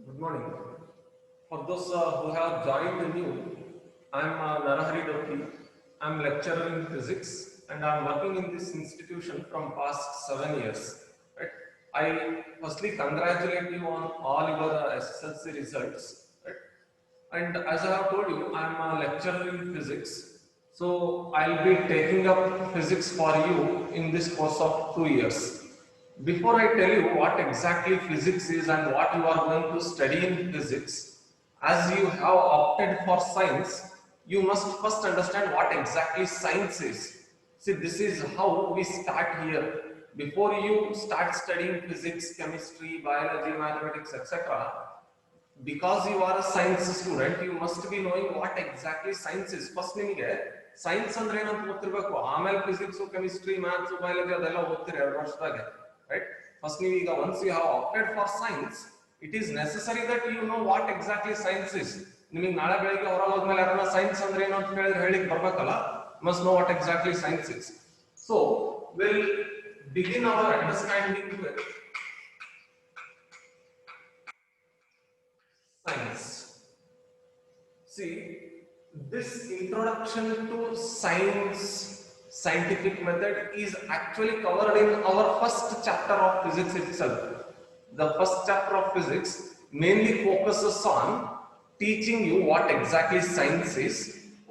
Good morning. For those who have joined new, I am Narahari Dokhi. I am lecturer in physics and I am working in this institution from past 7 years. Right? I firstly congratulate you on all your SSLC results. Right? And as I have told you, I am a lecturer in physics. So I'll be taking up physics for you in this course of 2 years. Before I tell you what exactly physics is and what you are going to study in physics, as you have opted for science, you must first understand what exactly science is. See, this is how we start here. Before you start studying physics, chemistry, biology, mathematics, etc., because you are a science student, you must be knowing what exactly science is. First ನಿಮಗೆ science ಅಂದ್ರೆ ಏನಂತ ಗೊತ್ತಿರಬೇಕು, ಆಮೇಲೆ physics, chemistry, maths, biology ಅದೆಲ್ಲ ಓದ್ತೀರಿ 2 ವರ್ಷದಾಗೆ, right? First ನೀವು ಈಗ once you have opted for science, it is necessary that you know what exactly science is. ನಿಮಗೆ ನಾಳೆ ಬೆಳಿಗ್ಗೆ ಹೊರಗೆ ಹೋದ್ಮೇಲೆ ಯಾರನ್ನ ಸೈನ್ಸ್ ಅಂದ್ರೆ ಏನು ಅಂತ ಹೇಳಿದ್ರೆ ಹೇಳಿಕ್ ಬರ್ಬೇಕಲ್ಲ, must know what exactly science is. So will begin our understanding with science. See, this introduction to science, scientific method is actually covered in our first chapter of physics itself. The first chapter of physics mainly focuses on teaching you what exactly science is,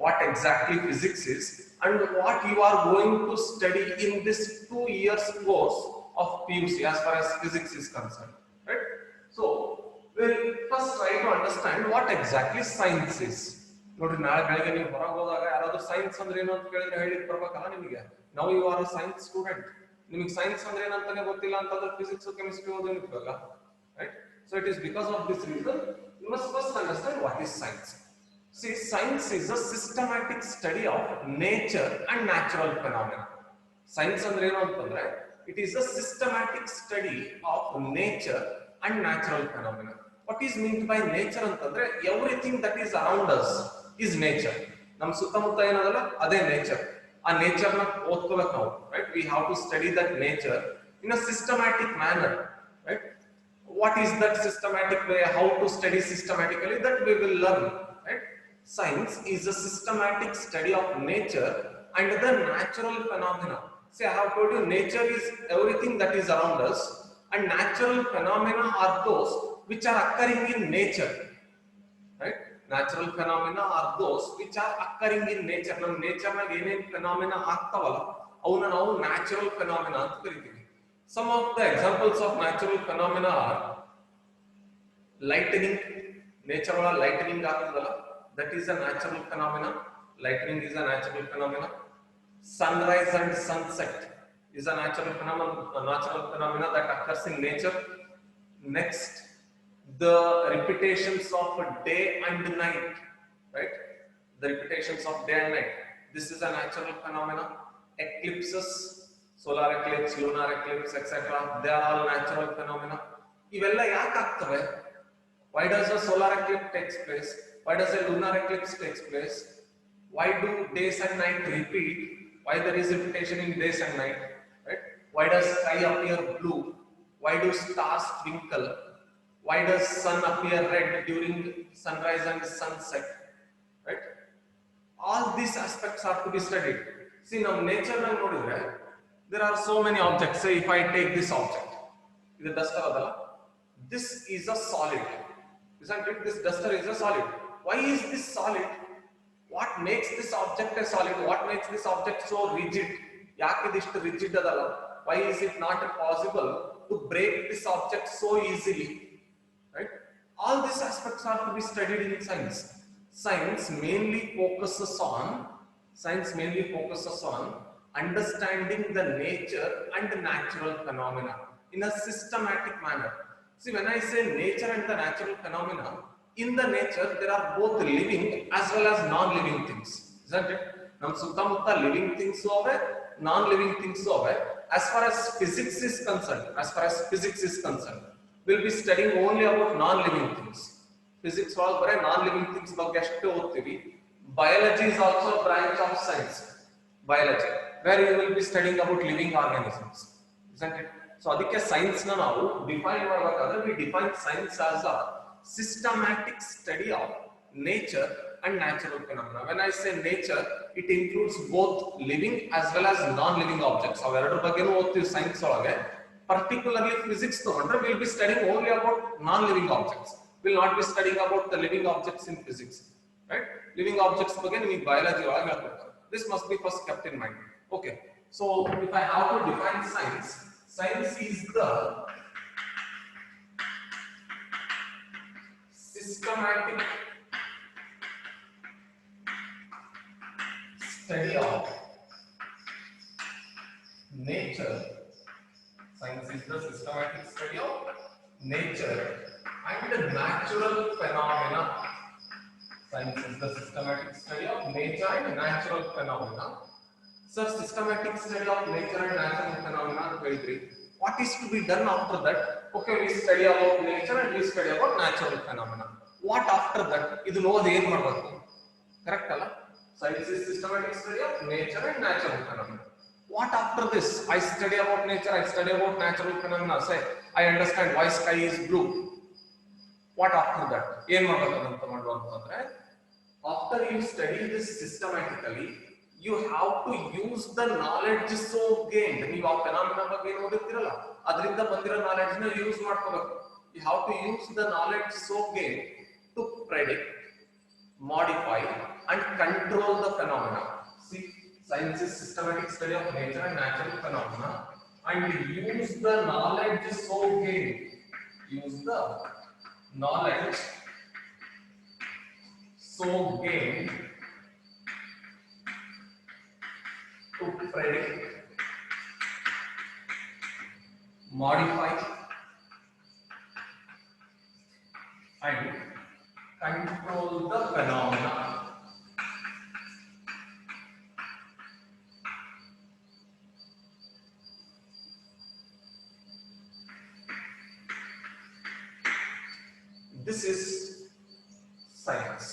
what exactly physics is, and what you are going to study in this 2 years course of PUC as far as physics is concerned. Right? So, we'll first try to understand what exactly science is. ನೋಡ್ರಿ, ನಾಳೆ ಬೆಳಗ್ಗೆ ನೀವು ಹೊರಗೆ ಹೋದಾಗ ಯಾರಾದ್ರೂ science ಅಂದ್ರೆ ಏನು ಅಂತ ಕೇಳಿದ್ರೆ ಹೇಳಿಕ್ ಬರ್ಬೇಕಲ್ಲ ನಿಮಗೆ. ನಾವು ಯು ಆರ್ ಸೈನ್ಸ್ ಸ್ಟೂಡೆಂಟ್, ನಿಮಗೆ ಸೈನ್ಸ್ ಅಂದ್ರೆ ಏನಂತಾನೆ ಗೊತ್ತಿಲ್ಲ ಅಂತಂದ್ರೆ ಫಿಸಿಕ್ಸ್ ಕೆಮಿಸ್ಟ್ರಿ ಓದೋನಿರ್ಬೇಕಲ್ಲ, right? So it is because of this reason you must first understand what is science. See, science is a systematic study of nature and natural phenomena. Science ಅಂದ್ರೆ ಏನು ಅಂತಂದ್ರೆ it is a systematic study of nature and natural phenomena. What is meant by nature ಅಂತಂದ್ರೆ everything that is around us is nature. ನಮ್ಮ ಸುತ್ತಮುತ್ತ ಏನದಲ್ಲ ಅದೇ nature. ಆ nature ನ ಓದ್ಕೋಬೇಕು ನಾವು, right? We have to study that nature in a systematic manner, right? What is that systematic way? How to study systematically? That we will learn, right? Science is a systematic study of nature and the natural phenomena. See, I have told you nature is everything that is around us and natural phenomena are those which are occurring in nature, right? Natural phenomena are those which are occurring in nature. Nam nature nag enen phenomena ಆಗ್ತಾವಲ್ಲ ಅವನ್ನ ನಾವು natural phenomena ಅಂತ ಕರಿತೀವಿ. Some of the examples of natural phenomena are lightning. Nature ಒಳ lightning ಆಗ್ತದಲ್ಲ, that is a natural phenomena. Lightning is a natural phenomena. Sunrise and sunset is a natural phenomena that occurs in nature. Next, the repetitions of day and night, right? The repetitions of day and night, this is a natural phenomena. Eclipses, solar eclipse, lunar eclipse, etc., they are all natural phenomena. ಇವೆಲ್ಲ ಯಾಕೆ ಆಗ್ತವೆ? Why does a solar eclipse takes place? Why does a lunar eclipse takes place? Why do days and night repeat? Why there is repetition in days and night, right? Why does sky appear blue? Why do stars twinkle? Why does sun appear red during sunrise and sunset, right? All these aspects are to be studied. See, now nature nag nodidre there are so many objects. Say if I take this object, idu duster adala, this is a solid, isn't it? This duster is a solid. Why is this solid? What makes this object a solid? What makes this object so rigid? ಯಾಕೆ ಇದಿಷ್ಟು rigid ಅದಲ್ಲ? Why is it not possible to break this object so easily? Right? All these aspects are to be studied in science. Science mainly focuses on understanding the nature and natural phenomena in a systematic manner. See, when I say nature and the natural phenomena, in the nature there are both living as well as non-living things, isn't it? Nam suttamutta living things ove, non-living things ove. As far as physics is concerned, we'll be studying only about non-living things. Physics ಒಳಗೆ ಬರೀ non-living things ಬಗ್ಗೆ ಅಷ್ಟೇ ಓದ್ತೀವಿ. Biology is also a branch of science, biology, where you will be studying about living organisms, isn't it? So ಅದಕ್ಕೆ science ನ ನಾವು define ಮಾಡಬೇಕಾದ್ರೆ we define science as a systematic study of nature and natural phenomena. When I say nature, it includes both living as well as non-living objects. ಅವೆರಡರ ಬಗ್ಗೆನೂ ಓದ್ತೀವಿ science ಒಳಗೆ. Particularly physics ತಗೊಂಡ್ರೆ we'll be studying only about non-living objects. We'll not be studying about the living objects in physics. Right? Living objects ಬಗ್ಗೆ ನಿಮಗೆ biology ಒಳಗೆ ಹೇಳ್ಕೊಡ್ತಾರೆ. This must be first kept in mind. Okay. So if I have to define science, science is the systematic study of nature. Science is the systematic study of nature and the natural phenomena. Science is the systematic study of nature and natural phenomena. Sir, systematic study of nature and natural phenomena. What is to be done after that? Okay, we study about nature and we study about natural phenomena. What after that? Idu novadu ಏನು ಮಾಡಬೇಕು? Correct ಅಲ್ಲ? Science is systematic study of nature and natural phenomena. What after this? I study about nature, I study about natural phenomena. Say, I understand why sky is blue. What after that? ಏನು ಮಾಡಬೇಕು ಅಂತ ಮಾಡುವ ಅಂತಂದ್ರೆ, after you study this systematically, you have to use the knowledge so gained. ನೀವು ಆ phenomena ಬಗ್ಗೆ ಏನು ಓದಿರ್ತೀರಲ್ಲ, ಅದರಿಂದ ಬಂದಿರೋ ನಾಲೆಡ್ಜ್ ನ ಯೂಸ್ ಮಾಡ್ಕೋಬೇಕು. You have to use the knowledge so gained to predict, modify and control the phenomena. See, science is systematic study of nature and natural phenomena, and use the knowledge so gained. Use the knowledge so gained to predict, modify and control the phenomena. This is science.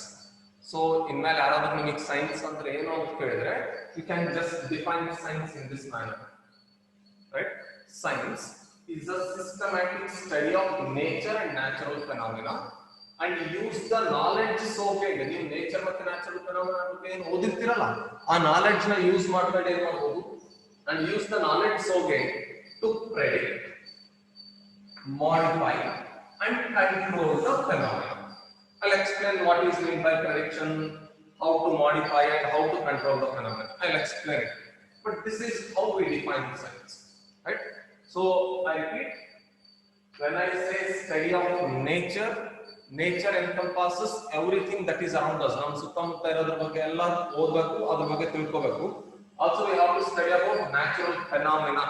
So in my ಯಾರಾದರೂ ನಿಮಗೆ science ಅಂದ್ರೆ ಏನು ಅಂತ ಕೇಳಿದ್ರೆ, you can just define science in this manner. Right? Science is a systematic study of nature and natural phenomena and use the knowledge so gained. ನೀವು nature ಮತ್ತು natural phenomena ಬಗ್ಗೆ ಏನು ಓದಿರ್ತೀರಲ್ಲ, ಆ ನಾಲೆಡ್ಜ್ ನ ಯೂಸ್ ಮಾಡ್ಕೊಂಡು ಏನು ಮಾಡಬಹುದು, and use the knowledge so gained to predict, modify and control the phenomena. I'll explain what is meant by prediction, how to modify and how to control the phenomena. I'll explain it. But this is how we define science, right? So I repeat, when I say study of nature, nature encompasses everything that is around us. Nam suttamutta irodra ಬಗ್ಗೆ ಎಲ್ಲ ಓದಬೇಕು, ಅದರ ಬಗ್ಗೆ ತಿಳ್ಕೋಬೇಕು. Also we have to study about natural phenomena.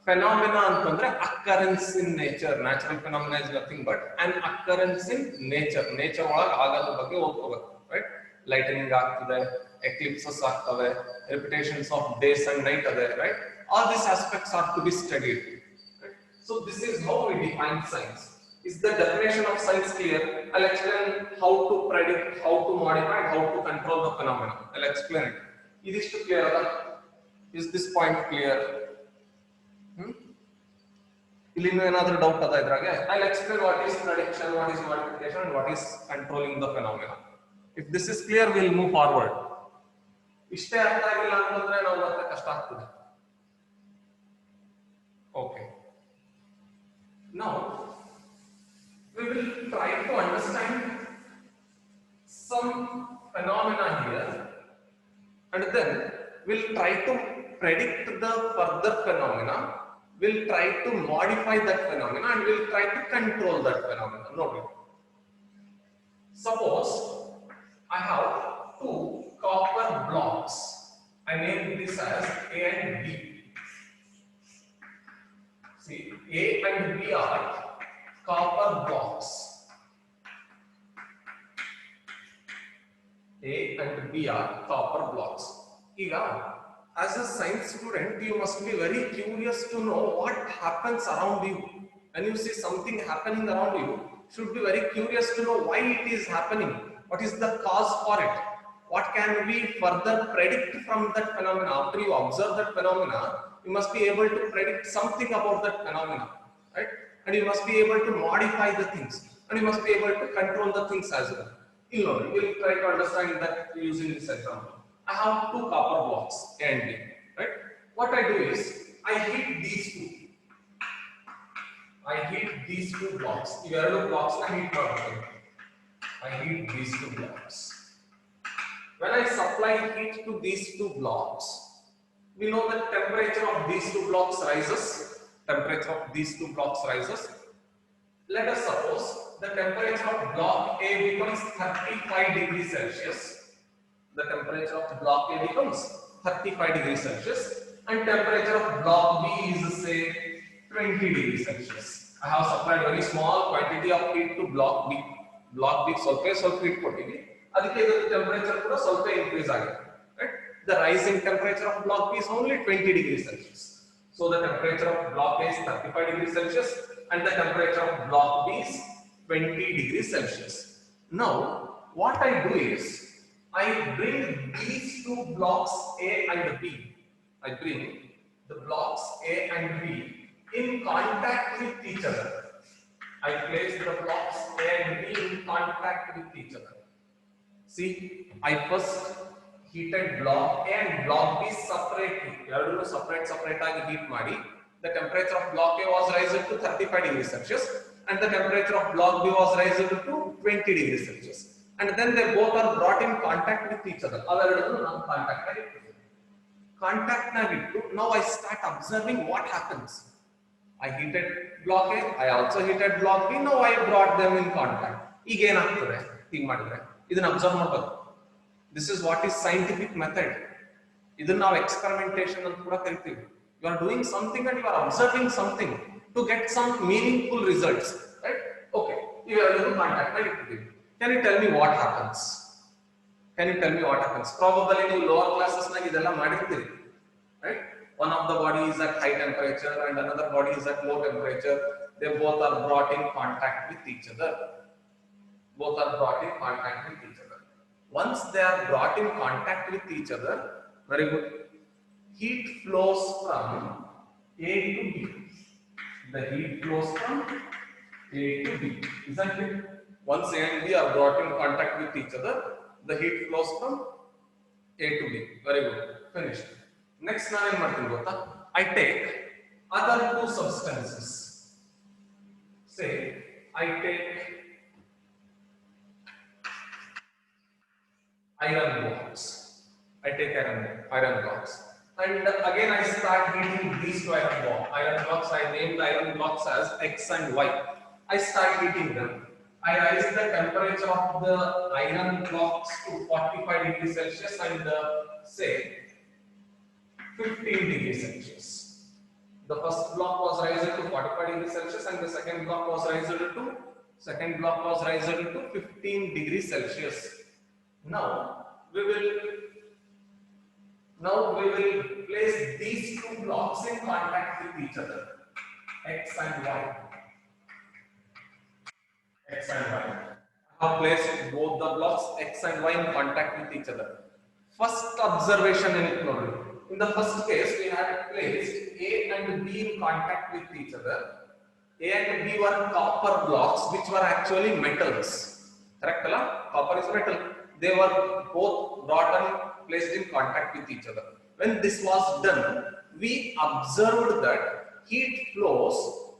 Phenomena ಅಂತಂದ್ರೆ occurrence in nature. Natural phenomena is nothing but an occurrence in nature. Nature ಒಳಗೆ ಆಗೋದ್ರ ಬಗ್ಗೆ ಓದ್ಕೋಬೇಕು, right? Lightning ಆಗ್ತದೆ, eclipses ಆಗ್ತವೆ, repetitions of days and night are there, right? All these aspects are to be studied, right? So this is how we define science. Is the definition of science clear? I'll explain how to predict, how to modify and how to control the phenomena. I'll explain it. Idistu clear ada? Is this point clear? ಇಲ್ಲಿ ಏನಾದರೂ doubt ಅದ ಇದ್ರಾಗೆ? I'll explain what is prediction, what is modification and what is controlling the phenomena. If this is clear, we'll move forward. ಇಷ್ಟೇ ಅರ್ಥ ಆಗಿಲ್ಲ ಅಂತಂದ್ರೆ ನಾವು ಮತ್ತೆ ಕಷ್ಟ ಆಗ್ತದೆ. Okay. Now we will try to understand some phenomena here, and then we'll try to predict the further phenomena. We'll try to modify that phenomena and we'll try to control that phenomena. Note it. Suppose I have two copper blocks. I name this as A and B. See, A and B are copper blocks. A and B are copper blocks. Here, as a science student, you must be very curious to know what happens around you. When you see something happening around you, should be very curious to know why it is happening. What is the cause for it? What can we further predict from that phenomena? After you observe that phenomena, you must be able to predict something about that phenomena, right? And you must be able to modify the things. and you must be able to control the things as well. You know, you will try to understand that using this example. I have two copper blocks A and B, right? What I do is I heat these two. I heat these two blocks. Two blocks I heat ಮಾಡ್ತೀನಿ. I heat these two blocks. When I supply heat to these two blocks, we know that temperature of these two blocks rises. Temperature of these two blocks rises. Let us suppose the temperature of block A becomes 35 degrees Celsius. The temperature of block A becomes 35 degrees Celsius and temperature of block B is say 20 degrees Celsius. I have supplied very small quantity of heat to block B. Block B ಸ್ವಲ್ಪ heat ಕೊಟ್ಟಿವಿ. ಅದಕ್ಕೆ ಇದರ temperature ಕೂಡ ಸ್ವಲ್ಪ increase ಆಗಿದೆ. Right? The rising temperature of block B is only 20 degrees Celsius. So the temperature of block A is 35 degrees Celsius and the temperature of block B is 20 degrees Celsius. Now, what I do is I bring these two blocks A and B. I bring the blocks A and B in contact with each other. I place the blocks A and B in contact with each other. See, I first heated block A and block B separately. Separate agi heat ಮಾಡಿ. The temperature of block A was raised to 35 degrees Celsius and the temperature of block B was raised to 20 degrees Celsius. And then they both are brought in contact with each other. Now I start observing what happens. I heated block A, I also heated block B, now I brought them in contact. ಈಗ ಏನಾಗ್ತದೆ ಹೀಗೆ ಮಾಡಿದ್ರೆ ಇದನ್ನ observe ಮಾಡಬೇಕು. This is what is scientific method. ಇದನ್ನ ನಾವು experimentation ಅಂತ ಕೂಡ ಕರಿತೀವಿ. You are doing something and you are observing something to get some meaningful results, right? Okay, you are in contact. Can you tell me what happens? Can you tell me what happens? Probably ನೀವು lower classes ನಾಗ ಇದೆಲ್ಲ ಮಾಡಿರ್ತೀರಿ, right? One of the body is at high temperature and another body is at low temperature. They both are brought in contact with each other. Both are brought in contact with each other. Once they are brought in contact with each other, very good. Heat flows from A to B. The heat flows from A to B. Isn't it? Once A and B are brought in contact with each other, the heat flows from A to B. Very good. Finished. Next, I take other two substances. Say, I take iron blocks. I take iron blocks. And again, I start heating these two iron blocks. I named iron blocks as X and Y. I start heating them. I raise the temperature of the iron blocks to 45 degrees Celsius and say 15 degrees Celsius. The first block was raised to 45 degrees Celsius and the second block was raised to 15 degrees Celsius. Now we will place these two blocks in contact with each other, X and Y. I have placed both the blocks X and Y in contact with each other. First observation in the first case, we had placed A and B in contact with each other. A and B were copper blocks, which were actually metals. Correct? Copper is metal. They were both brought and placed in contact with each other. When this was done, we observed that heat flows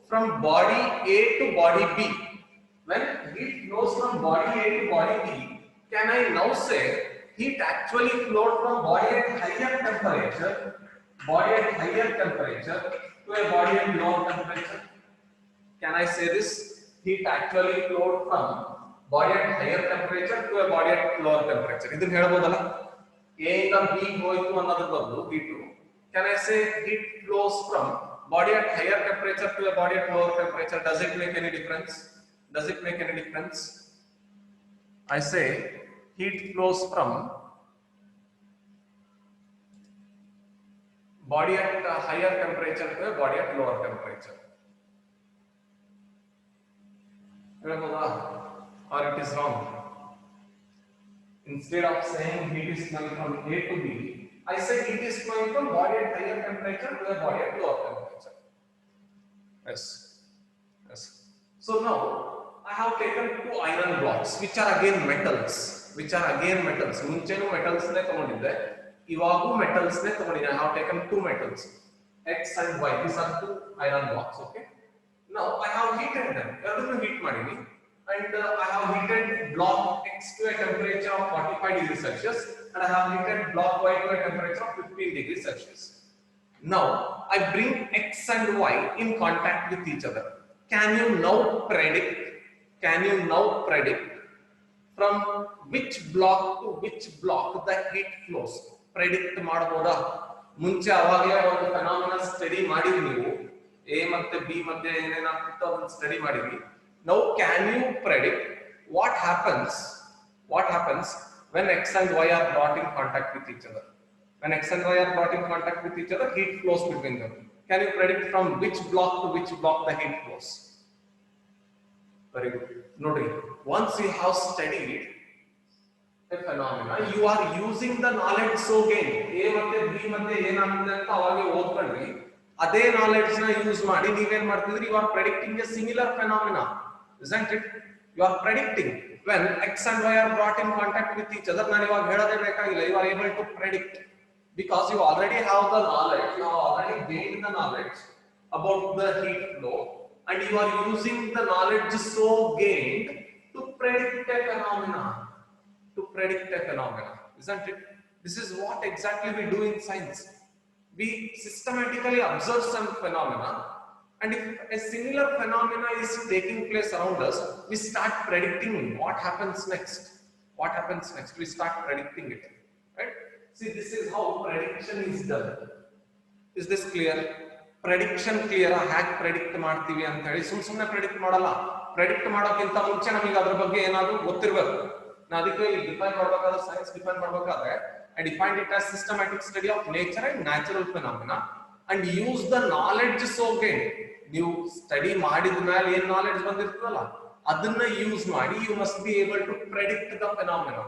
from body A to body B. When heat flows from body A to body B, can I now say heat actually flowed from body at higher temperature to a body at lower temperature? Can I say this? Heat actually flowed from body at higher temperature to a body at lower temperature. ಇದನ್ನ ಹೇಳಬಹುದಲ್ಲ? A ಇಂದ B ಹೋಯಿತು ಅನ್ನೋದರ ಬದಲು heat. Can I say heat flows from body at higher temperature to a body at lower temperature? Does it make any difference? I say heat flows from body at a higher temperature to a body at lower temperature. Or it is wrong. Instead of saying heat is flowing from A to B, I say heat is flowing from body at higher temperature to a body at lower temperature. Yes. So now I have taken two iron blocks which are again metals. ಮುಂಚೆನೂ metals ನೇ ತಗೊಂಡಿದ್ದೆ, ಇವಾಗೂ metals ನೇ ತಗೊಂಡಿದ್ದೆ. I have taken two metals, X and Y. These are two iron blocks. Okay. Now I have heated them. ಎರಡನ್ನೂ heat ಮಾಡಿನಿ, and I have heated block X to a temperature of 45 degrees Celsius, and I have heated block Y to a temperature of 15 degrees Celsius. Now I bring X and Y in contact with each other. Can you now predict from which block to which block the heat flows? Predict ಮಾಡಬಹುದಾ? ಮುಂಚೆ ಅವಾಗಲೇ ಒಂದು phenomena study ಮಾಡಿದ್ವಿ ನೀವು, A ಮತ್ತೆ B ಮಧ್ಯೆ ಏನೇನಾಗ್ತಿತ್ತು ಅದನ್ನ study ಮಾಡಿದ್ವಿ. Now can you predict what happens when X and Y are brought in contact with each other? When X and Y are brought in contact with each other, heat flows between them. Can you predict from which block to which block the heat flows? Very good. Notice, once you have studied a phenomena, you are using the knowledge so gained. A ಮತ್ತೆ B ಮತ್ತೆ ಏನಾಗುತ್ತೆ ಅಂತ ಅವಾಗೆ ಓದ್ಕೊಂಡ್ರಿ, ಅದೇ knowledge ನ use ಮಾಡಿ ನೀವೇನ್ ಮಾಡ್ತಿದ್ರಿ? You are predicting a similar phenomena, isn't it? You are predicting when X and Y are brought in contact with each other. ನಾನು ಇವಾಗ ಹೇಳೋದೇ ಬೇಕಾಗಿಲ್ಲ. You are able to predict because you already have the knowledge. You have already gained the knowledge about the heat flow, and you are using the knowledge so gained to predict a phenomena. Isn't it? This is what exactly we do in science. We systematically observe some phenomena, and if a similar phenomena is taking place around us, we start predicting what happens next. We start predicting it, right? See, this is how prediction is done. Is this clear? Prediction clear? Hack predict ಮಾಡ್ತೀವಿ ಅಂತ ಹೇಳಿ ಸುಮ್ಮನೆ predict ಮಾಡಲ್ಲ. Predict ಮಾಡೋಕ್ಕಿಂತ ಮುಂಚೆ ನಮಗೆ ಅದರ ಬಗ್ಗೆ ಏನಾದರೂ ಗೊತ್ತಿರಬೇಕು. ನಾನು ಅದಕ್ಕೆ ಡಿಫೈನ್ ಮಾಡಬೇಕಾದ್ರೆ, ಸೈನ್ಸ್ ಡಿಫೈನ್ ಮಾಡಬೇಕಾದ್ರೆ, I defined it as systematic study of nature and natural phenomena, and use the knowledge so gained. ನೀವು ಸ್ಟಡಿ ಮಾಡಿದ ಮೇಲೆ ಏನ್ ನಾಲೆಡ್ಜ್ ಬಂದಿರ್ತದಲ್ಲ ಅದನ್ನ ಯೂಸ್ ಮಾಡಿ you must be able to predict the phenomena,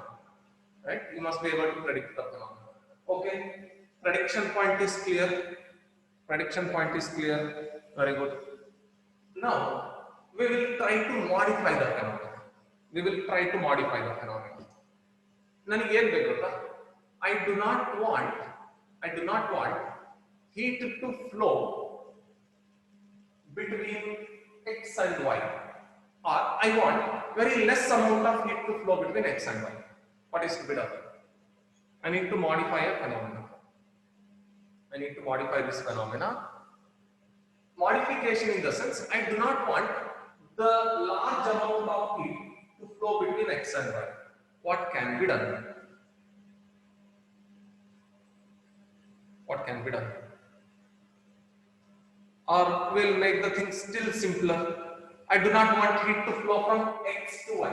right? You must be able to predict the phenomena. Okay, prediction point is clear. Very good. Now we will try to modify the phenomena. ನನಗೆ ಏನ್ ಬೇಕು ಗೊತ್ತಾ? I do not want heat to flow between X and Y, or I want very less amount of heat to flow between X and Y. What is to be done? I need to modify a phenomena. I need to modify this phenomena. Modification in the sense, I do not want the large amount of heat to flow between X and Y. What can be done? Or we'll make the thing still simpler. I do not want heat to flow from X to Y.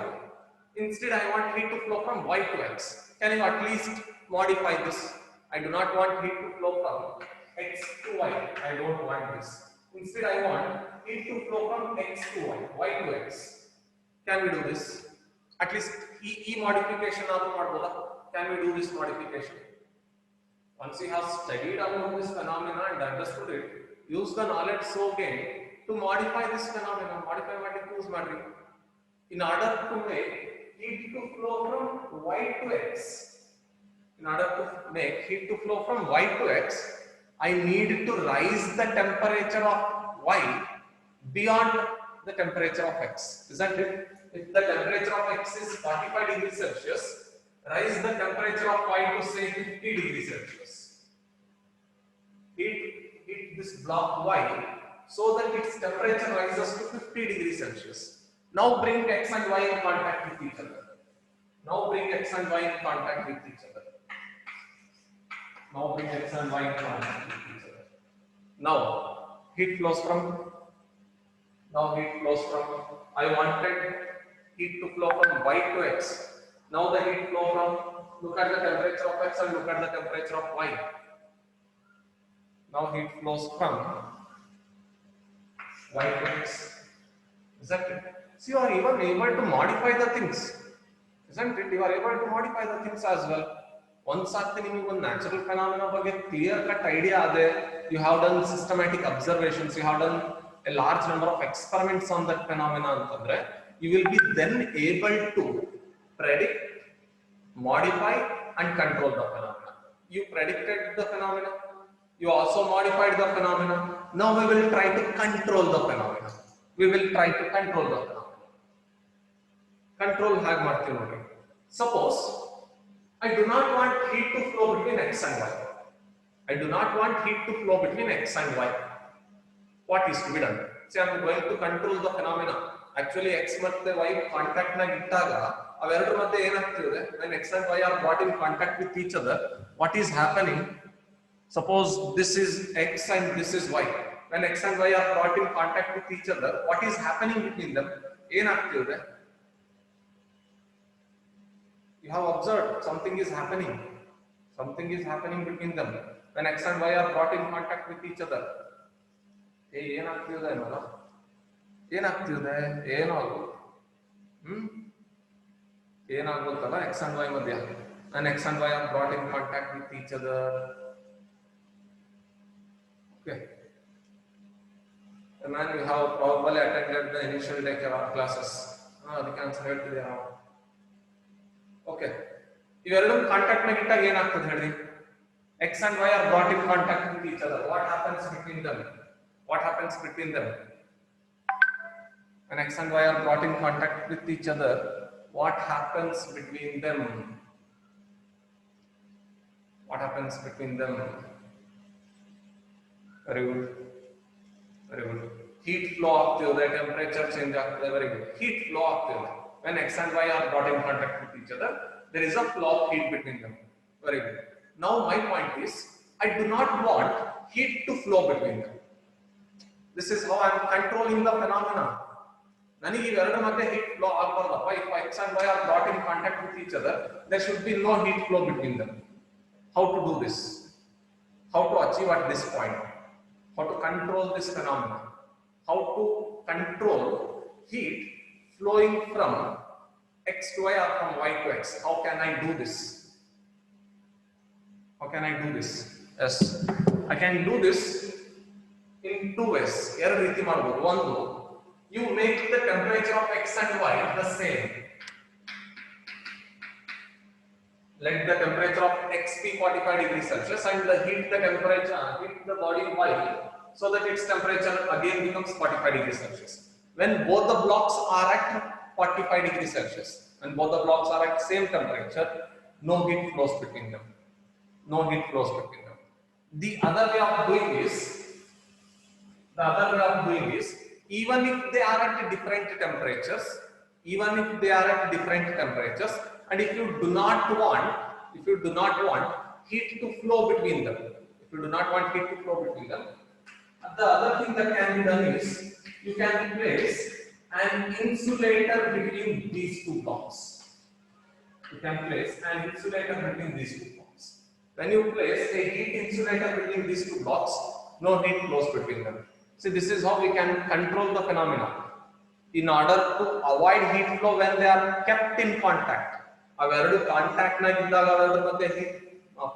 Instead, I want heat to flow from Y to X. Can you at least modify this? I do not want heat to flow from X to Y. I don't want this. Instead, I want heat to flow from X to Y, Y to X. Can we do this? At least E modification ಆದರೂ ಮಾಡಬಹುದಾ? Can we do this modification? Once you have studied about this phenomena and understood it, use the knowledge so gained to modify this phenomena. Modify ಮಾಡಲಿಕ್ಕೆ use ಮಾಡ್ರಿ. In order to make heat to flow from Y to X, I need to rise the temperature of Y beyond the temperature of X. Isn't it? If the temperature of X is 45 degrees Celsius, raise the temperature of Y to say 50 degrees Celsius. Heat this block Y so that its temperature rises to 50 degrees Celsius. Now bring X and Y in contact with each other. Now heat flows from I wanted heat to flow from Y to X. Now the heat flow from, look at the temperature of X and look at the temperature of Y. Now heat flows from Y to X. Isn't it? So you are even able to modify the things. Isn't it? You are able to modify the things as well. Once after you have a natural phenomena ಬಗ್ಗೆ clear cut idea ade, you have done systematic observations, you have done a large number of experiments on that phenomena antandre, you will be then able to predict, modify and control the phenomena. You predicted the phenomena, you also modified the phenomena. Now we will try to control the phenomena. We will try to control the phenomena. Control hag marthivi nodi. Suppose I do not want heat to flow between x and y. I do not want heat to flow between x and y. What is to be done? See, I am going to control the phenomena. Actually, x ಮತ್ತೆ y contact ನಾಗ ಇಟ್ಟಾಗ ಅವೆರಡರ ಮಧ್ಯೆ ಏನಾಗ್ತಿದೆ? When x and y are brought in contact with each other, what is happening? Suppose this is x and this is y. When x and y are brought in contact with each other, what is happening between them? ಏನಾಗ್ತಿದೆ? You have observed something is happening. Something is happening between them. When x and y are brought in contact with each other. ಏನಾಗ್ತಿದೆ ನೋಡ? ಏನಾಗ್ತಿದೆ? ಏನಾಗುತ್ತಲ್ಲ x and y ಮಧ್ಯ? When x and y are brought in contact with each other. Okay. And then you have probably attended the initial day classes. ಅದಕ್ಕೆ answer ಹೇಳ್ತಿದ್ದೀರಾ? Okay. ಇವೆರಡೂ contact ನಾಗ ಇಟ್ಟಾಗ ಏನಾಗ್ತದೆ ಹೇಳಿ? X and y are brought in contact with each other. What happens between them? What happens between them? When x and y are brought in contact with each other, what happens between them? What happens between them? Very good. Very good. Heat flow ಆಗ್ತಿದೆ, temperature change ಆಗ್ತಿದೆ. Very good. Heat flow ಆಗ್ತಿದೆ. When x and y are brought in contact with each other, there is a flow of heat between them. Very good. Now my point is, I do not want heat to flow between them. This is how I am controlling the phenomena. ನನಗೆ ಇವೆರಡರ ಮಧ್ಯೆ heat flow ಆಗಬಾರದಪ್ಪ. If x and y are brought in contact with each other, there should be no heat flow between them. How to do this? How to achieve at this point? How to control this phenomena? How to control heat flowing from x to y or from y to x? How can I do this? How can I do this? Yes, I can do this in two ways. ಎರಡು ರೀತಿ ಮಾಡಬಹುದು. ಒಂದು, you make the temperature of x and y the same. Let the temperature of x be 45 degrees Celsius and heat the body y so that its temperature again becomes 45 degrees Celsius. When both the blocks are at 45 degrees Celsius and both the blocks are at same temperature, no heat flows between them. No heat flows between them. The other way of doing is, even if they are at different temperatures, and if you do not want heat to flow between them, the other thing that can be done is, you can place an insulator between these two blocks. When you place a heat insulator between these two blocks, no heat flows between them. See, this is how we can control the phenomena. In order to avoid heat flow when they are kept in contact, ಅವೆರಡು contact ನಾಗ ಇದ್ದಾಗ ಅವೆರಡು ಮತ್ತೆ heat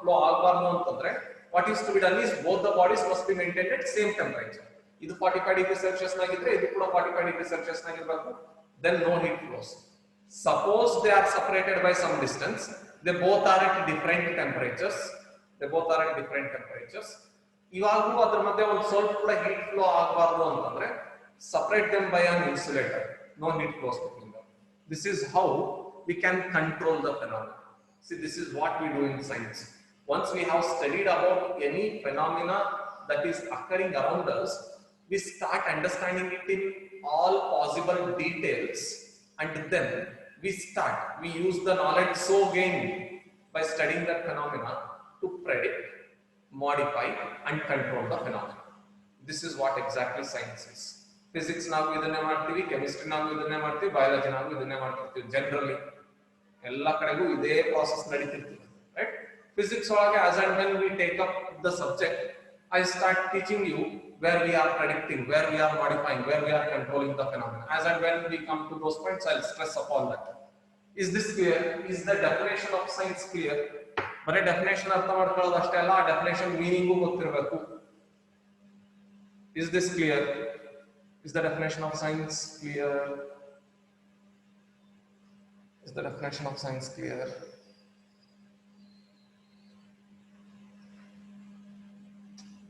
flow ಆಗಬಾರದು ಅಂತಂದ್ರೆ, what is to be done is, both the bodies must be maintained at same temperature. ಇದು 45 degree Celsius ನಾಗಿದ್ರೆ ಇದು ಕೂಡ 45 ಡಿಗ್ರಿ ಸೆಲ್ಸಿಯಸ್ ನಾಗಿರಬೇಕು. Then no heat flows. Suppose they are separated by some distance, they both are at different temperatures. ಇವಾಗೂ ಅದರ ಮಧ್ಯೆ ಒಂದು ಸ್ವಲ್ಪ ಕೂಡ heat flow ಆಗಬಾರದು ಅಂತಂದ್ರೆ, separate them by an insulator. No heat flows between them. This is how we can control the phenomena. See, this is what we do in science. Once we have studied about any phenomena that is occurring around us, we start understanding it in all possible details, and then we use the knowledge so gained by studying that phenomena to predict, modify and control the phenomena. This is what exactly science is. Physics ನಾವು ಇದನ್ನೇ ಮಾಡ್ತೀವಿ, chemistry ನಾವು ಇದನ್ನೇ ಮಾಡ್ತೀವಿ, biology ನಾವು ಇದನ್ನೇ ಮಾಡ್ತಿರ್ತೀವಿ. Generally ಎಲ್ಲ ಕಡೆಗೂ ಇದೇ ಪ್ರಾಸೆಸ್ ನಡೀತಿರ್ತದೆ, right? Physics ಒಳಗೆ as and when we take up the subject, I start teaching you where we are predicting, where we are modifying, where we are controlling the phenomena. As and when we come to those points, I'll stress upon that. Is this clear? Is the definition of science clear? ಬರೀ definition ಅರ್ಥ ಮಾಡ್ಕೊಳ್ಳೋದು ಅಷ್ಟೇ ಅಲ್ಲ, ಆ definition meaning ಗೊತ್ತಿರಬೇಕು. Is this clear? Is the definition of science clear? Is the definition of science clear?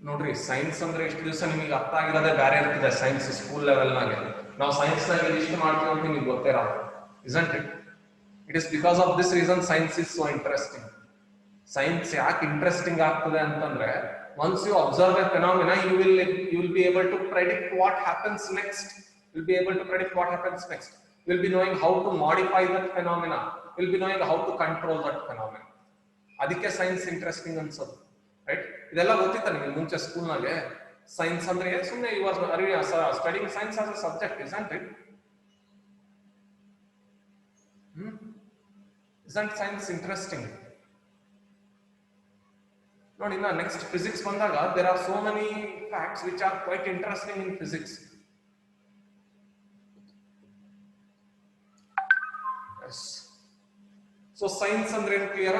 ನೋಡ್ರಿ science ಅಂದ್ರೆ ಇಷ್ಟು ದಿವಸ ನಿಮಗೆ ಅರ್ಥ ಆಗಿರೋದೇ ಬೇರೆ ಇರ್ತದೆ ಸೈನ್ಸ್ ಸ್ಕೂಲ್ ಲೆವೆಲ್ನಾಗೆ ನಾವು ಸೈನ್ಸ್ ನಾಗ ಇಷ್ಟು ಮಾಡ್ತೀವಿ ಅಂತ ನಿಮಗೆ ಗೊತ್ತಿರಲ್ಲ isn't it? It is because of this reason science is so interesting. Science ಯಾಕೆ ಇಂಟ್ರೆಸ್ಟಿಂಗ್ ಆಗ್ತದೆ ಅಂತಂದ್ರೆ once you observe a phenomena you will be able to predict what happens next. You'll be able to predict what happens next. You'll be knowing how to modify that phenomena. You'll be knowing how to control that phenomena. ಅದಕ್ಕೆ science interesting ಅನ್ಸೋದು right. ಇದೆಲ್ಲ ಗೊತ್ತಿತ್ತ ನಿಮಗೆ ಮುಂಚೆ ಸ್ಕೂಲ್ನಾಗೆ science ಅಂದ್ರೆ ಸುಮ್ಮನೆ you are studying science as a subject isn't it? Isn't science interesting? ನೋಡಿ ಇನ್ನ ನೆಕ್ಸ್ಟ್ ಫಿಸಿಕ್ಸ್ ಬಂದಾಗ there are so many facts which are quite interesting in physics. Yes. So science ಅಂದ್ರೆ ಏನು clear?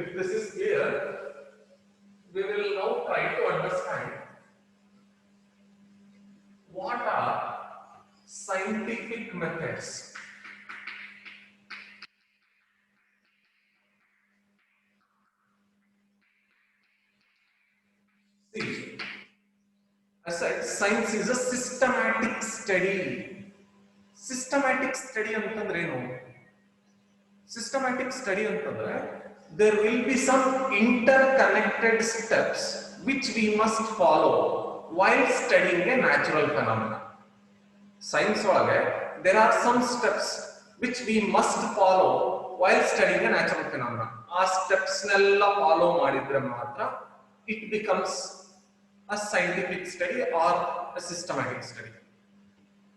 If this is clear, we will now try to understand what are scientific methods. See, I said science is a systematic study. Systematic study ಅಂತಂದ್ರೆ ಏನು? Systematic study ಅಂತಂದ್ರೆ there will be some interconnected steps which we must follow while studying a natural phenomena. Science ಒಳಗೆ there are some steps which we must follow while studying a natural phenomena. ಆ steps ನೆಲ್ಲ follow ಮಾಡಿದ್ರೆ ಮಾತ್ರ it becomes a scientific study or a systematic study.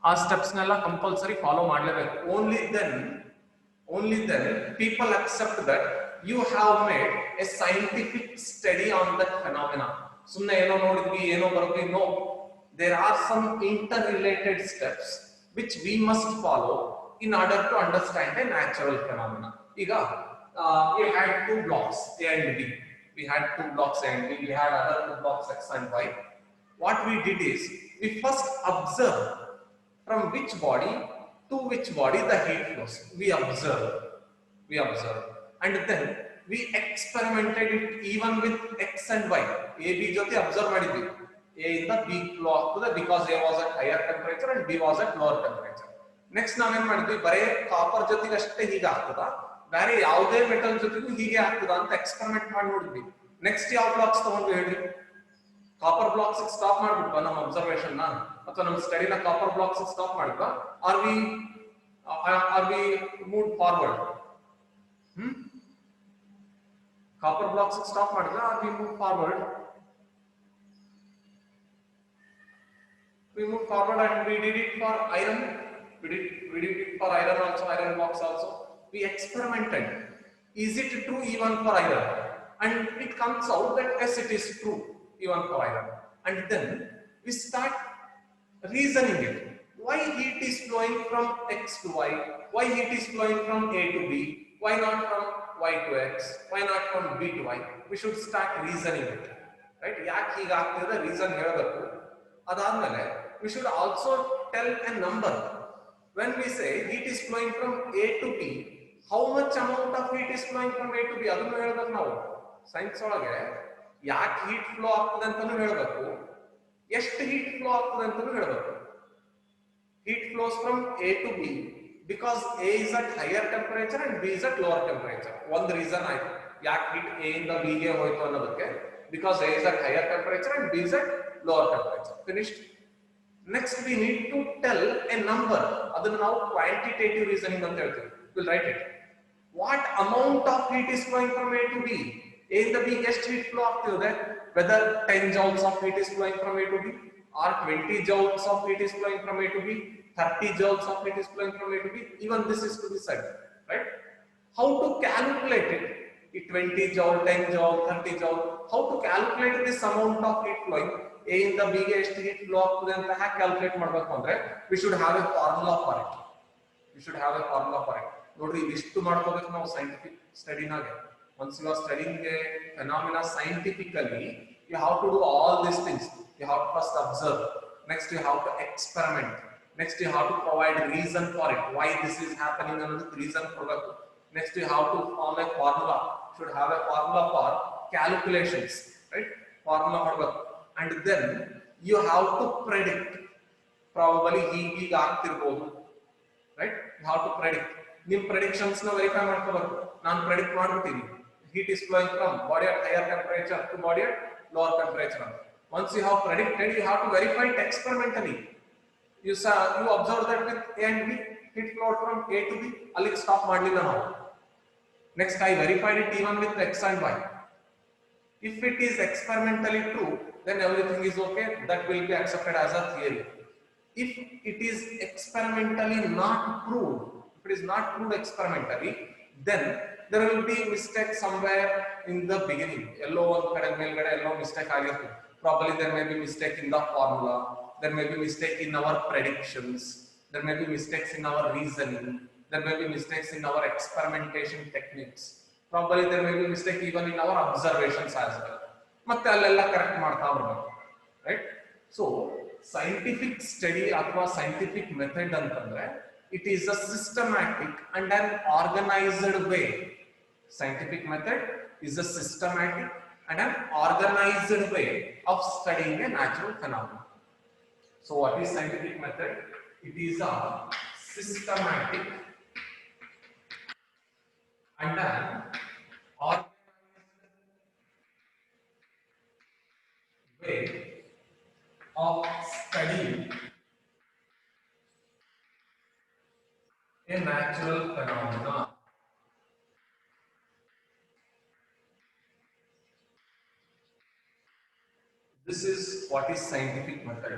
ಆ steps ನೆಲ್ಲ compulsory follow ಮಾಡಲೇಬೇಕು. Only then people accept that you have made a scientific study on that phenomena. ಸುಮ್ಮನೆ ಏನೋ ನೋಡಿದ್ವಿ ಏನೋ ಬರೋದ್ವಿ. No, there are some interrelated steps which we must follow in order to understand a natural phenomena. ಈಗ we had two blocks A and B. We had two blocks A and B. We had other two blocks X and Y. What we did is we first observed from which body to which body the heat flows. We observed, and then we experimented it even with X and Y. A B joti observe ಮಾಡಿದ್ವಿ. A ಇಂದ B flow ಆಗ್ತದೆ because A was at higher temperature and B was at lower temperature. Next ನಾವೇನ್ ಮಾಡಿದ್ವಿ, ಬರೇ copper ಜೊತೆಗೆ ಅಷ್ಟೇ ಹೀಗೆ ಆಗ್ತದ, ಬೇರೆ ಯಾವುದೇ ಮೆಟಲ್ ಜೊತೆಗೂ ಹೀಗೆ ಆಗ್ತದ ಅಂತ ಎಕ್ಸ್ಪೆರಿಮೆಂಟ್ ಮಾಡಿ ನೋಡಿದ್ವಿ. ನೆಕ್ಸ್ಟ್ ಯಾವ ಬ್ಲಾಕ್ಸ್ ತಗೊಂಡ್ವಿ ಹೇಳ್ರಿ? ಕಾಪರ್ ಬ್ಲಾಕ್ಸ್ ಸ್ಟಾಪ್ ಮಾಡ್ಬಿಟ್ವಾ ನಮ್ಮ ಅಬ್ಸರ್ವೇಷನ್ ನ, ಅಥವಾ ನಮ್ಮ ಸ್ಟಡಿನ ಕಾಪರ್ ಬ್ಲಾಕ್ಸ್ ಸ್ಟಾಪ್ ಮಾಡಿದ್ವಾ? Or we move forward? Copper blocks stop ಮಾಡಿದ್ವಾ? Or we move forward? We moved forward and we did it for iron. We did it for iron also, iron blocks also. We experimented. Is it true even for iron? And it comes out that yes, it is true even for iron. And then we start reasoning it. Why heat is flowing from X to Y? Why heat is flowing from A to B? Why not from Y to X? Why not from B to Y? We should start reasoning it. Right? ಯಾಕೆ ಹೀಗಾಗ್ತಿದೆ reason ಹೇಳಬೇಕು. ಅದಾದ್ಮೇಲೆ we should also tell a number. When we say heat is flowing from A to B, how much amount of heat is flowing from A to B ಅದನ್ನು ಹೇಳಬೇಕು ನಾವು. Science ಒಳಗೆ ಯಾಕೆ heat flow ಆಗ್ತದೆ ಅಂತಾನೂ ಹೇಳಬೇಕು, ಎಷ್ಟು ಹೀಟ್ ಫ್ಲೋ ಆಗ್ತದೆ ಅಂತಾನೂ ಹೇಳಬೇಕು. Heat flows from A to B because A is at higher temperature and B is at lower temperature. ಒಂದು ರೀಸನ್ ಆಯ್ತು ಯಾಕೆ ಹೀಟ್ A ಇಂದ B ಗೆ ಹೋಯ್ತು ಅನ್ನೋದಕ್ಕೆ, because A is at higher temperature and B is at lower temperature. Finished. Next we need to tell a number. ಅದನ್ನು ನಾವು quantitative reasoning ಅಂತ ಹೇಳ್ತೀವಿ. We'll write it. What amount of heat is flowing from A to B? A ಇಂದ B ಎಷ್ಟು heat flow ಆಗ್ತಿದೆ? Whether 10 joules of heat is flowing from A to B, or 20 joules of heat is flowing from A to B, 30 joules of heat is flowing from A to B. Even this is to be said, right? How to calculate it? 20 joule, 10 joule, 30 joule. How to calculate this amount of heat flowing? A ಇಂದ B ಗೆ ಎಷ್ಟು heat flow ಆಗ್ತದೆ ಅಂತ ಹೇಗೆ calculate ಮಾಡಬೇಕು ಅಂದ್ರೆ we should have a formula for it. ನೋಡ್ರಿ ಇಷ್ಟು ಮಾಡ್ಕೋಬೇಕು ನಾವು scientific ಸ್ಟಡಿನಾಗೆ. Once you are studying a phenomena scientifically, you have to do all these things. You have to first observe, next you have to experiment, Next you have to provide reason for it, why this is happening ಅನ್ನೋದಕ್ಕೆ reason ಕೊಡಬೇಕು. Next you have to form a formula, should have a formula for calculations, right? Formula ಮಾಡಬೇಕು. And then you have to predict, probably ಹೀಗೆ ಆಗ್ತಿರಬಹುದು, right? You have to predict. ನಿಮ್ಮ predictions ನ verify ಮಾಡ್ಕೋಬೇಕು. ನಾನು predict ಮಾಡ್ಬಿಡ್ತೀನಿ heat is flowing from body at higher temperature to body at lower temperature. Once you have predicted, you have to verify it experimentally. You observe that with A and B, heat flowed from A to B, allik stop ಮಾಡಲಿಲ್ಲ ನಾವು. Next I verified it even with X and Y. If it is experimentally true, then everything is okay, that will be accepted as a theory. If it is experimentally not proved, if it is not proved experimentally, then there will be mistake somewhere in the beginning. Yellow one kade melgade yellow mistake ಆಗಿರುತ್ತೆ. Probably there may be mistake in the formula, there may be mistake in our predictions, there may be mistakes in our reasoning, there may be mistakes in our experimentation techniques, probably there may be mistake even in our observations as well. ಮತ್ತೆ ಅಲ್ಲೆಲ್ಲ correct ಮಾಡ್ತಾ ಬರಬೇಕು, right? So scientific study ಅಥವಾ scientific method ಅಂತಂದ್ರೆ it is a systematic and an organized way. Scientific method is a systematic and an organized way of studying a natural phenomenon. So what is scientific method? It is a systematic and an organized way of studying a natural phenomena. This is what is scientific method.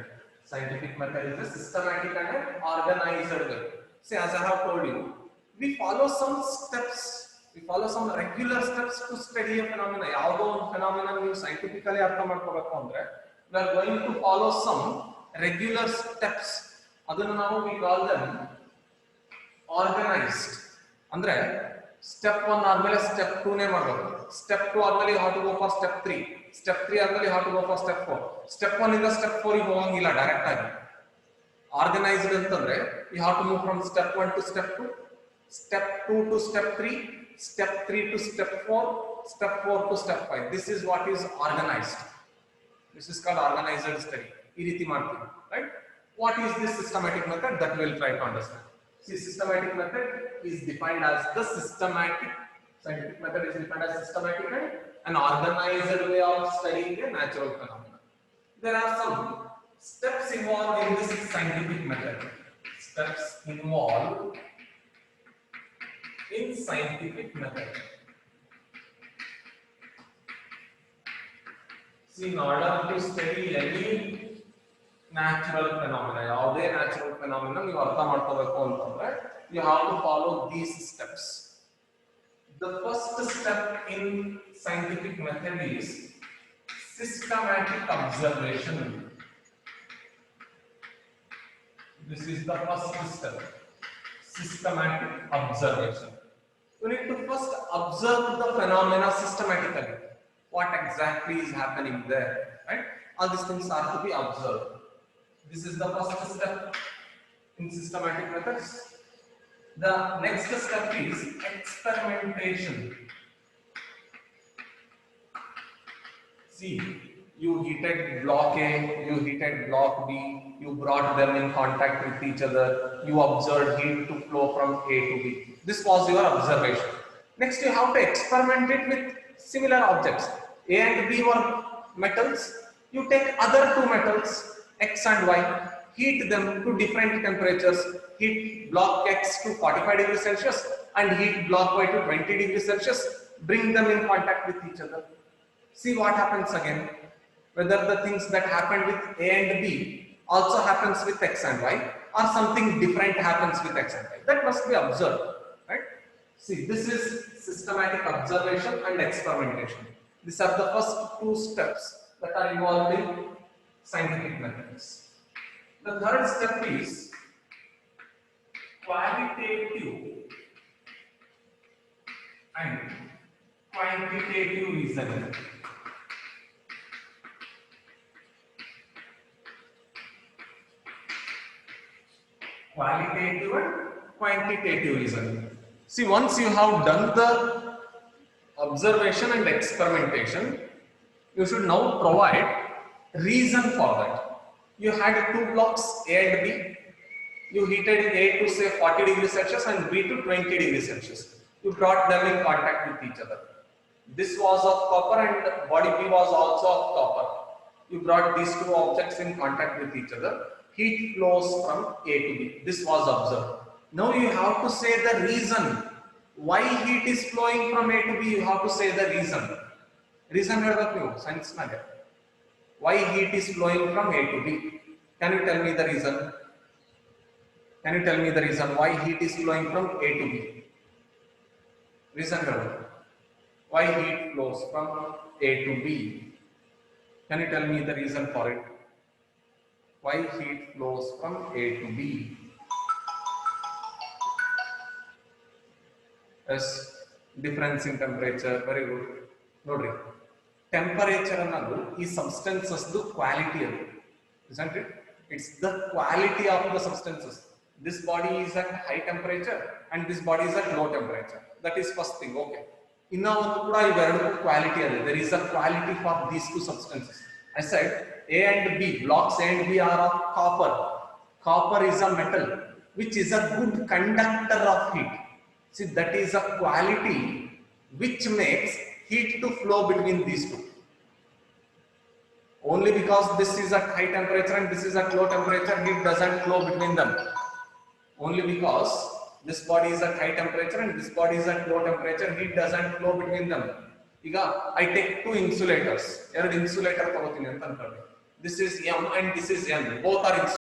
Scientific method is a systematic and an organized way. See, as I have told you, we follow some steps, we follow some regular steps to study a phenomena. ಯಾವುದೋ ಒಂದು phenomena ನೀವು scientifically ಅರ್ಥ ಮಾಡ್ಕೋಬೇಕು ಅಂದ್ರೆ we are going to follow some regular steps. ಅದನ್ನು ನಾವು we call them organized. ಅಂದ್ರೆ step 1 ಆದ್ಮೇಲೆ step 2 ನೇ ಮಾಡಬೇಕು. Step 2 ಆದ್ಮೇಲೆ you have to go for step 3. Step 3 ಆದ್ಮೇಲೆ you have to go for step 4. Step 1 ಇಂದ step 4 ಗೆ ಹೋಗಂಗಿಲ್ಲ ಡೈರೆಕ್ಟ್ ಆಗಿ. Organized ಅಂತಂದ್ರೆ you have to move from step 1 to step 2, step 2 to step 3, step 3 to step 4, step 4 to step 5. This is what is organized. This is called organized study. ಈ ರೀತಿ ಮಾಡ್ತೀವಿ, right? What is this systematic method? That we will try to understand. See, systematic method is defined as the systematic. Scientific method is defined as systematic and an organized way of studying a natural phenomenon. There are some steps involved in this scientific method. Steps involved in scientific method. See, in order to study any natural phenomena, ಯಾವುದೇ natural phenomena ನೀವು ಅರ್ಥ ಮಾಡ್ಕೋಬೇಕು ಅಂತಂದ್ರೆ you have to follow these steps. The first step in scientific method is systematic observation. This is the first step, systematic observation. You need to first observe the phenomena systematically. What exactly is happening there, right? All these things are to be observed. This is the first step in systematic methods. The next step is experimentation. See, you heated block A, you heated block B, you brought them in contact with each other, you observed heat to flow from A to B. This was your observation. Next, you have to experiment it with similar objects. A and B were metals. You take other two metals, X and Y, heat them to different temperatures, heat block X to 45 degrees Celsius and heat block Y to 20 degrees Celsius, bring them in contact with each other. See what happens again, whether the things that happened with A and B also happens with X and Y or something different happens with X and Y. That must be observed, right? See, this is systematic observation and experimentation. These are the first two steps that are involved in scientific methods. The third step is qualitative and quantitative reasoning. qualitative and quantitative reasoning. See, once you have done the observation and experimentation, you should now provide reason for that. You had two blocks A and B. You heated A to say 40 degrees Celsius and B to 20 degrees Celsius. You brought them in contact with each other. This was of copper and body B was also of copper. You brought these two objects in contact with each other. Heat flows from A to B. This was observed. Now you have to say the reason why heat is flowing from A to B. You have to say the reason. Reason ಹೇಳ್ಬೇಕು science ನಾಗೆ. Why heat is flowing from A to B? Can you tell me the reason? Can you tell me the reason why heat is flowing from A to B? Reason ಹೇಳ್ಬೇಕು. Why heat flows from A to B? Can you tell me the reason for it? Why heat flows from A to B? Yes, difference in temperature. Very good. Nodri. Temperature ಅನ್ನೋದು ಈ substances ದು quality ಅದು, isn't it? It's the quality of the substances. This body is at high temperature and this body is at low temperature. That is first thing. Okay. ಇನ್ನ ಒಂದು ಕೂಡ ಇವೆರಡು quality ಇದೆ. There is a quality for these two substances. I said A and B, blocks A and B are of copper. Copper is a metal which is a good conductor of heat. See, that is a quality which makes heat to flow between these two. Only because this is at high temperature and this is at low temperature, heat doesn't flow between them. Only because this body is at high temperature and this body is at low temperature, heat doesn't flow between them. Iga, I take two insulators. Eradu insulator ತಗೋತೀನಿ ಅಂತ ಅನ್ಕೊಳ್ಳಿ. This is M and this is N. Both are insulator.